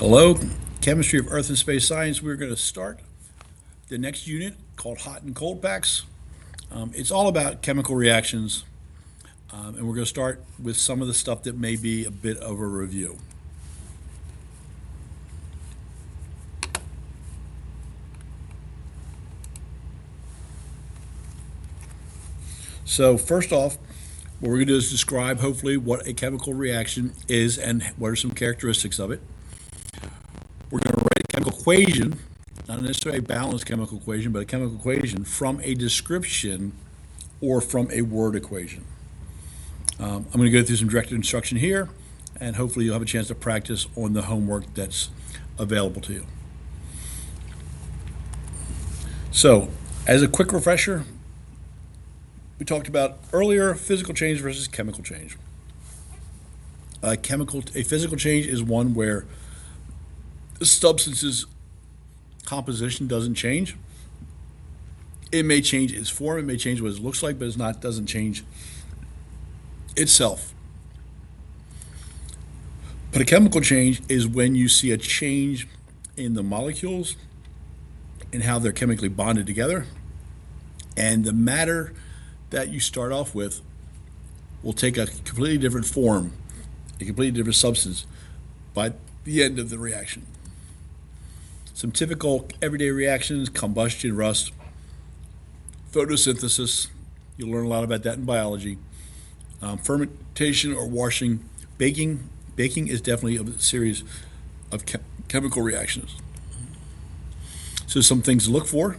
Hello, Chemistry of Earth and Space Science. We're going to start the next unit called Hot and Cold Packs. It's all about chemical reactions, and we're going to start with some of the stuff that may be a bit of a review. So first off, what we're going to do is describe, hopefully, what a chemical reaction is and what are some characteristics of it. We're going to write a chemical equation, not necessarily a balanced chemical equation, but a chemical equation from a description or from a word equation. I'm going to go through some directed instruction here, and hopefully you'll have a chance to practice on the homework that's available to you. So, as a quick refresher, we talked about earlier physical change versus chemical change. A physical change is one where the substance's composition doesn't change. It may change its form, it may change what it looks like, but doesn't change itself. But a chemical change is when you see a change in the molecules and how they're chemically bonded together, and the matter that you start off with will take a completely different form, a completely different substance by the end of the reaction. Some typical everyday reactions: combustion, rust, photosynthesis. You'll learn a lot about that in biology. Fermentation or washing, baking. Baking is definitely a series of chemical reactions. So some things to look for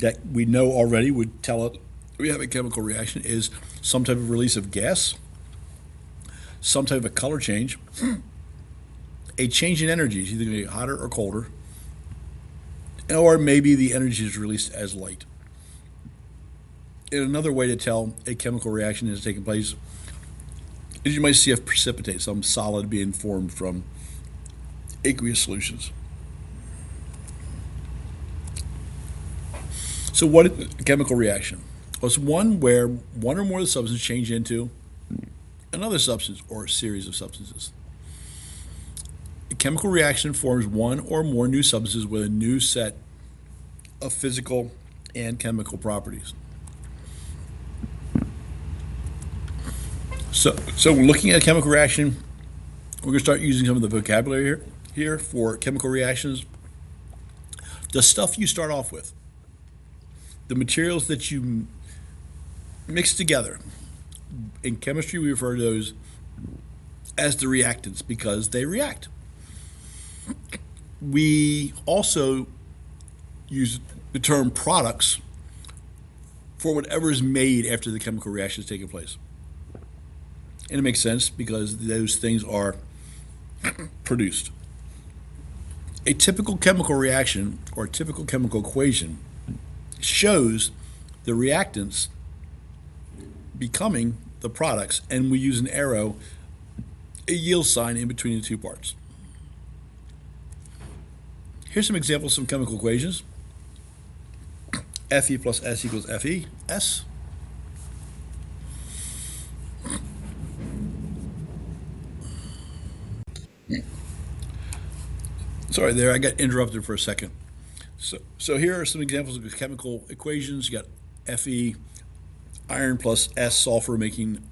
that we know already would tell us we have a chemical reaction is some type of release of gas, some type of color change, a change in energy, it's either going to get hotter or colder, or maybe the energy is released as light. And another way to tell a chemical reaction is taking place is you might see a precipitate, some solid being formed from aqueous solutions. So what is a chemical reaction? Well, it's one where one or more of the substances change into another substance or a series of substances. A chemical reaction forms one or more new substances with a new set of physical and chemical properties. So looking at a chemical reaction, we're going to start using some of the vocabulary here for chemical reactions. The stuff you start off with, the materials that you mix together. In chemistry, we refer to those as the reactants because they react. We also use the term products for whatever is made after the chemical reaction has taken place. And it makes sense because those things are produced. A typical chemical reaction or a typical chemical equation shows the reactants becoming the products, and we use an arrow, a yield sign in between the two parts. Here's some examples of some chemical equations. Fe plus S equals Fe, S. Sorry there, I got interrupted for a second. So here are some examples of chemical equations. You got Fe, iron plus S, sulfur, making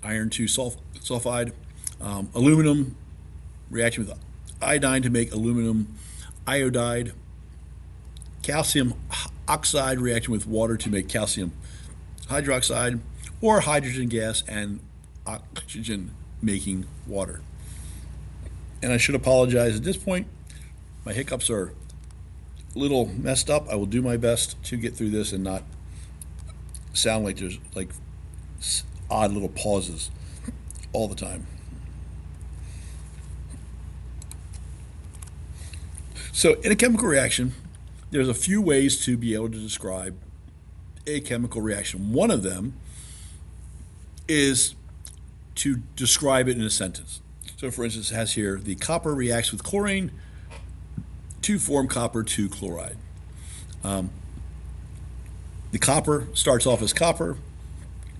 iron 2 sulfide. Aluminum reacting with iodine to make aluminum iodide. Calcium oxide reacting with water to make calcium hydroxide, or hydrogen gas and oxygen making water. And I should apologize at this point. My hiccups are a little messed up. I will do my best to get through this and not sound like there's like odd little pauses all the time. So in a chemical reaction, there's a few ways to be able to describe a chemical reaction. One of them is to describe it in a sentence. So for instance, it has here the copper reacts with chlorine to form copper 2 chloride. The copper starts off as copper,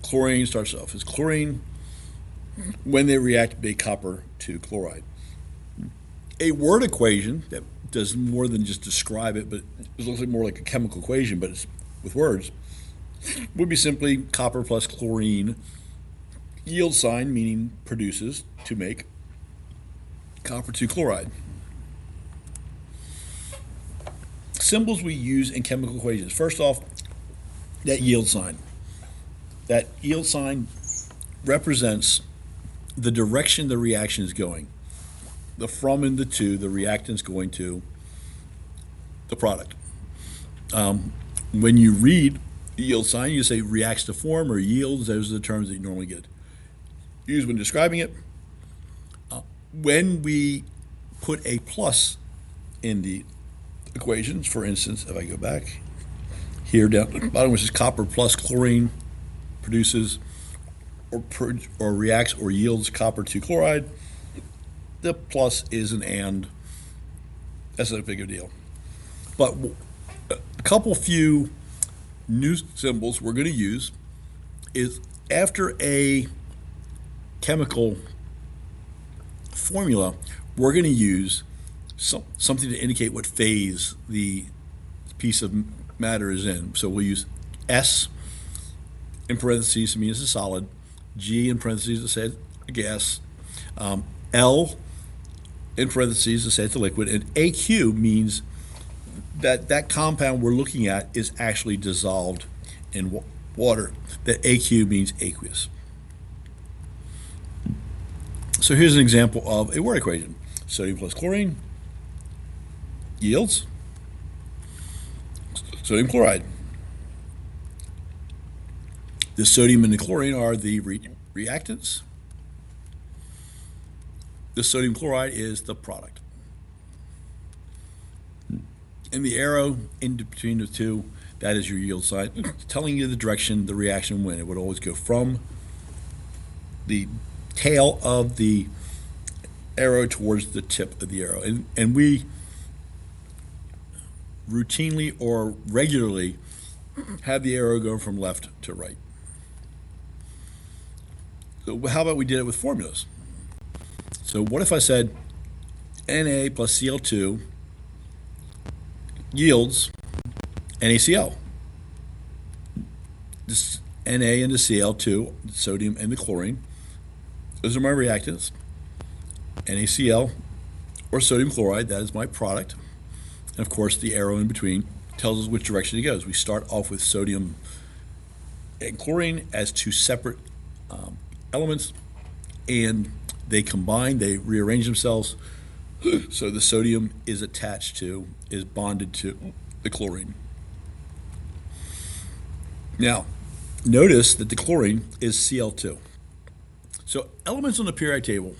chlorine starts off as chlorine. When they react, make copper 2 chloride. A word equation that does more than just describe it, but it looks like more like a chemical equation, but it's with words, would be simply copper plus chlorine, yield sign meaning produces, to make, copper 2 chloride. Symbols we use in chemical equations. First off, that yield sign. That yield sign represents the direction the reaction is going. The from and the to, the reactant's going to the product. When you read the yield sign, you say reacts to form or yields. Those are the terms that you normally get used when describing it. When we put a plus in the equations, for instance, if I go back here down at the bottom, which is copper plus chlorine produces or reacts or yields copper 2 chloride, the plus is an and. That's not a big a deal. But a couple few new symbols we're going to use is after a chemical formula, we're going to use something to indicate what phase the piece of matter is in. So we'll use S in parentheses to mean it's a solid, G in parentheses to say it's a gas, L in parentheses to say it's a liquid, and AQ means that that compound we're looking at is actually dissolved in water. That AQ means aqueous. So here's an example of a word equation. Sodium plus chlorine yields sodium chloride. The sodium and the chlorine are the reactants. The sodium chloride is the product. And the arrow in between the two, that is your yield sign, telling you the direction the reaction went. It would always go from the tail of the arrow towards the tip of the arrow. And we routinely or regularly have the arrow go from left to right. So how about we did it with formulas? So what if I said Na plus Cl2 yields NaCl? This Na and the Cl2, the sodium and the chlorine, those are my reactants. NaCl, or sodium chloride, that is my product. And of course, the arrow in between tells us which direction it goes. We start off with sodium and chlorine as two separate elements, and they combine, they rearrange themselves, so the sodium is bonded to the chlorine. Now, notice that the chlorine is Cl2. So elements on the periodic table,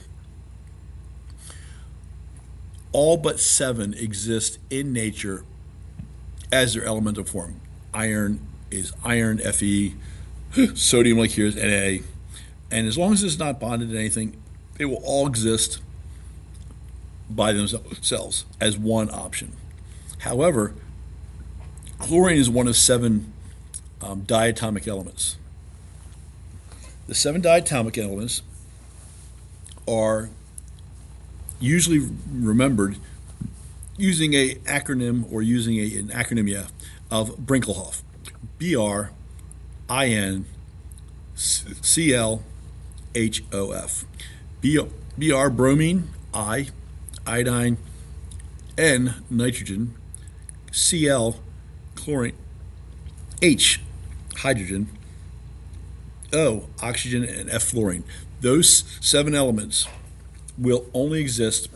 all but 7 exist in nature as their elemental form. Iron is iron, Fe, sodium like here is Na, and as long as it's not bonded to anything, they will all exist by themselves as one option. However, chlorine is one of 7 diatomic elements. The 7 diatomic elements are usually remembered using an acronym or using an acronym of Brinkelhoff. BRINCLHOF. Br bromine, I, iodine, N nitrogen, Cl chlorine, H hydrogen, O oxygen, and F fluorine. Those 7 elements will only exist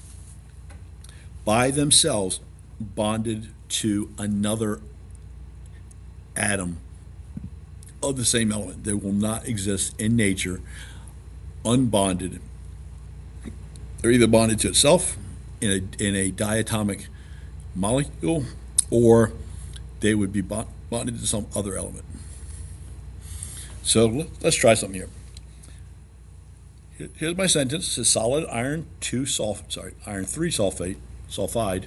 by themselves bonded to another atom of the same element. They will not exist in nature unbonded. They're either bonded to itself in a diatomic molecule, or they would be bonded to some other element. So let's try something here. Here's my sentence. It says solid iron 3 sulfide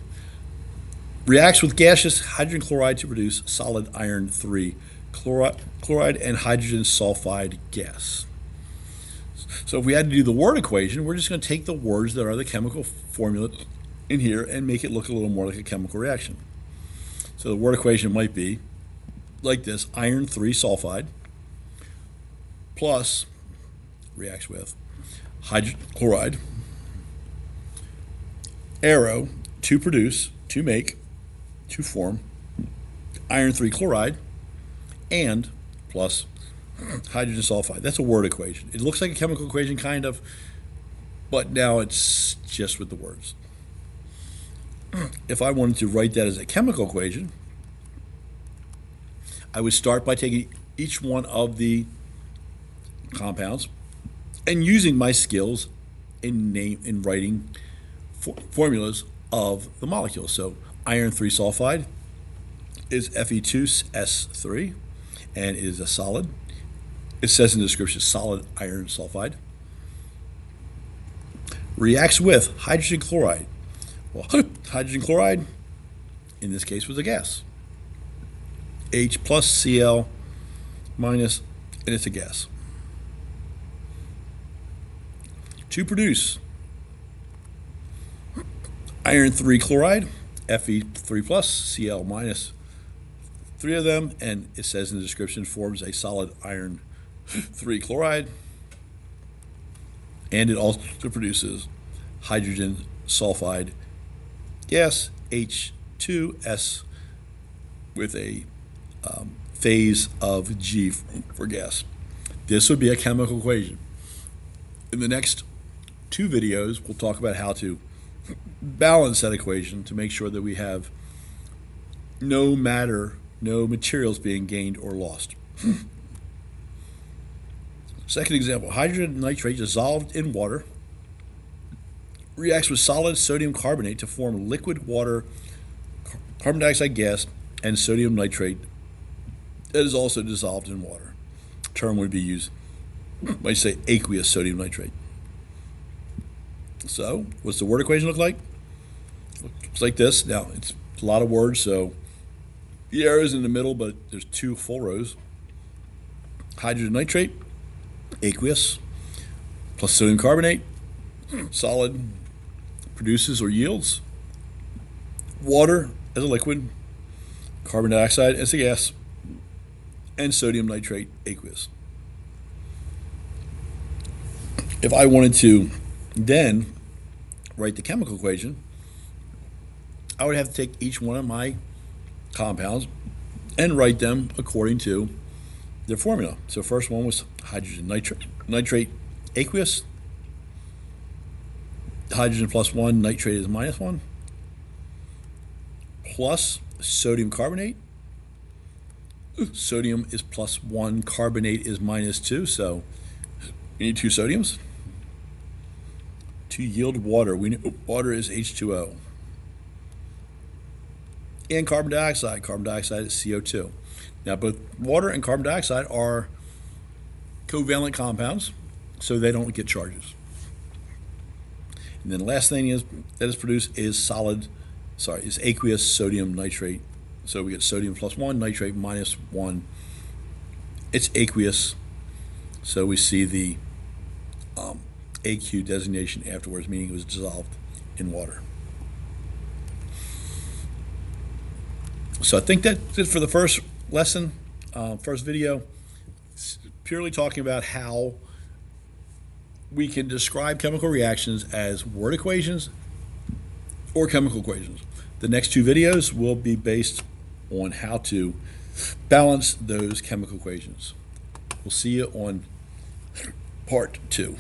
reacts with gaseous hydrogen chloride to produce solid iron 3 chloride and hydrogen sulfide gas. So if we had to do the word equation, we're just going to take the words that are the chemical formula in here and make it look a little more like a chemical reaction. So the word equation might be like this: iron 3 sulfide plus reacts with hydrogen chloride, arrow to make, to form iron 3 chloride, and plus hydrogen sulfide. That's a word equation. It looks like a chemical equation, kind of, but now it's just with the words. If I wanted to write that as a chemical equation, I would start by taking each one of the compounds and using my skills in writing formulas of the molecules. So iron 3 sulfide is Fe2S3 and is a solid. It says in the description solid iron sulfide. Reacts with hydrogen chloride. Well, hydrogen chloride in this case was a gas. H plus Cl minus, and it's a gas. To produce iron 3 chloride, Fe3 plus, Cl minus, 3 of them, and it says in the description forms a solid iron 3 chloride, and it also produces hydrogen sulfide gas, H2S, with a phase of G for gas. This would be a chemical equation. In the next 2 videos, we'll talk about how to balance that equation to make sure that we have no matter, no materials being gained or lost. Second example, hydrogen nitrate dissolved in water reacts with solid sodium carbonate to form liquid water, carbon dioxide gas, and sodium nitrate that is also dissolved in water. Term would be used, might say aqueous sodium nitrate. So, what's the word equation look like? Looks like this. Now, it's a lot of words, so the arrow's in the middle, but there's 2 full rows. Hydrogen nitrate, aqueous, plus sodium carbonate, solid, produces or yields water as a liquid, carbon dioxide as a gas, and sodium nitrate, aqueous. If I wanted to then write the chemical equation, I would have to take each one of my compounds and write them according to their formula. So first one was hydrogen nitrate aqueous. Hydrogen plus 1, nitrate is minus 1, plus sodium carbonate. Sodium is plus 1, carbonate is minus 2, so we need 2 sodiums. To yield water, we know water is H2O. And carbon dioxide is CO2. Now, both water and carbon dioxide are covalent compounds, so they don't get charges. And then the last thing that is produced is is aqueous sodium nitrate. So we get sodium plus 1, nitrate minus 1. It's aqueous, so we see the AQ designation afterwards, meaning it was dissolved in water. So I think that's it for the first lesson, first video. It's purely talking about how we can describe chemical reactions as word equations or chemical equations. The next 2 videos will be based on how to balance those chemical equations. We'll see you on part 2.